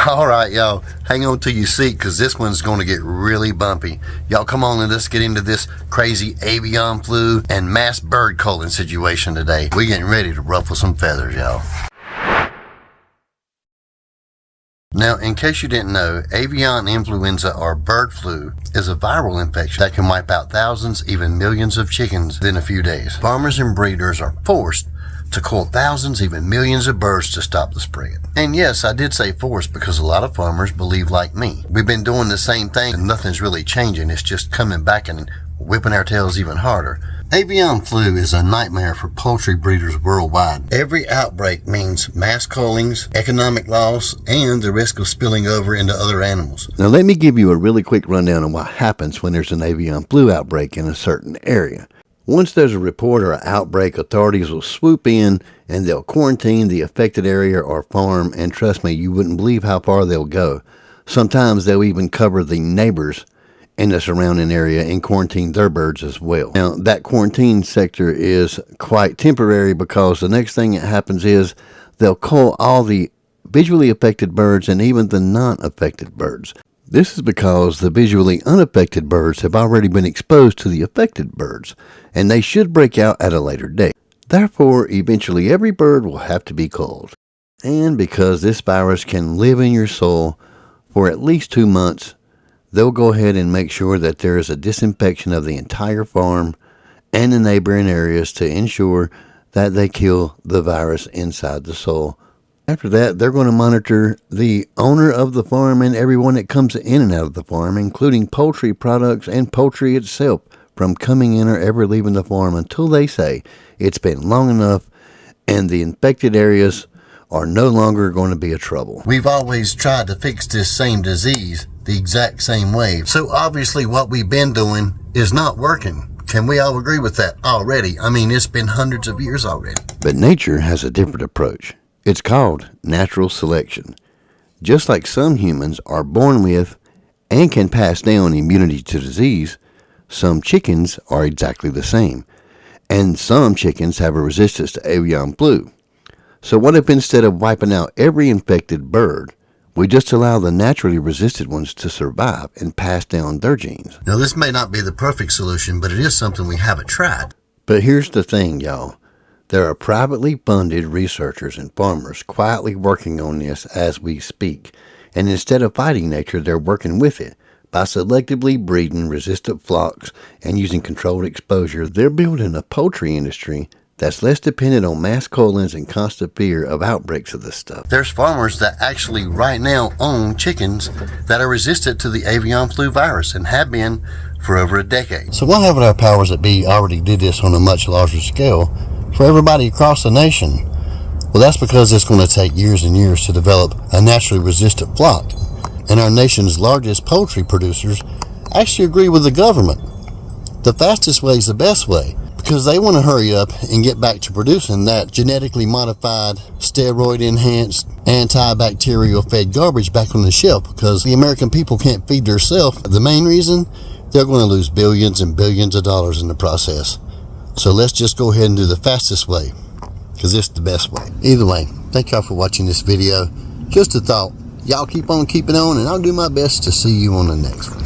All right, y'all, hang on to your seat because this one's going to get really bumpy. Y'all come on and let's get into this crazy avian flu and mass bird culling situation today. We're getting ready to ruffle some feathers, y'all. Now, in case you didn't know, avian influenza or bird flu is a viral infection that can wipe out thousands, even millions of chickens in a few days. Farmers and breeders are forced to cull thousands, even millions of birds to stop the spread. And yes, I did say forced because a lot of farmers believe like me. We've been doing the same thing and nothing's really changing. It's just coming back and whipping our tails even harder. Avian flu is a nightmare for poultry breeders worldwide. Every outbreak means mass cullings, economic loss, and the risk of spilling over into other animals. Now let me give you a really quick rundown on what happens when there's an avian flu outbreak in a certain area. Once there's a report or an outbreak, authorities will swoop in and they'll quarantine the affected area or farm, and trust me, you wouldn't believe how far they'll go. Sometimes they'll even cover the neighbors in the surrounding area and quarantine their birds as well. Now, that quarantine sector is quite temporary because the next thing that happens is they'll cull all the visually affected birds and even the non-affected birds. This is because the visually unaffected birds have already been exposed to the affected birds, and they should break out at a later date. Therefore, eventually every bird will have to be culled. And because this virus can live in your soil for at least 2 months, they'll go ahead and make sure that there is a disinfection of the entire farm and the neighboring areas to ensure that they kill the virus inside the soil. After that, they're going to monitor the owner of the farm and everyone that comes in and out of the farm, including poultry products and poultry itself, from coming in or ever leaving the farm until they say it's been long enough and the infected areas are no longer going to be a trouble. We've always tried to fix this same disease the exact same way. So obviously what we've been doing is not working. Can we all agree with that already? I mean, it's been hundreds of years already. But nature has a different approach. It's called natural selection. Just like some humans are born with and can pass down immunity to disease, some chickens are exactly the same. And some chickens have a resistance to avian flu. So what if instead of wiping out every infected bird, we just allow the naturally resistant ones to survive and pass down their genes? Now, this may not be the perfect solution, but it is something we haven't tried. But here's the thing, y'all. There are privately funded researchers and farmers quietly working on this as we speak. And instead of fighting nature, they're working with it. By selectively breeding resistant flocks and using controlled exposure, they're building a poultry industry that's less dependent on mass cullings and constant fear of outbreaks of this stuff. There's farmers that actually right now own chickens that are resistant to the avian flu virus and have been for over a decade. So why haven't our powers that be already did this on a much larger scale for everybody across the nation? Well, that's because it's going to take years and years to develop a naturally resistant flock. And our nation's largest poultry producers actually agree with the government. The fastest way is the best way, because they want to hurry up and get back to producing that genetically modified, steroid-enhanced, antibacterial fed garbage back on the shelf, because the American people can't feed themselves. The main reason, they're going to lose billions and billions of dollars in the process. So let's just go ahead and do the fastest way, because it's the best way. Either way, thank y'all for watching this video. Just a thought. Y'all keep on keeping on, and I'll do my best to see you on the next one.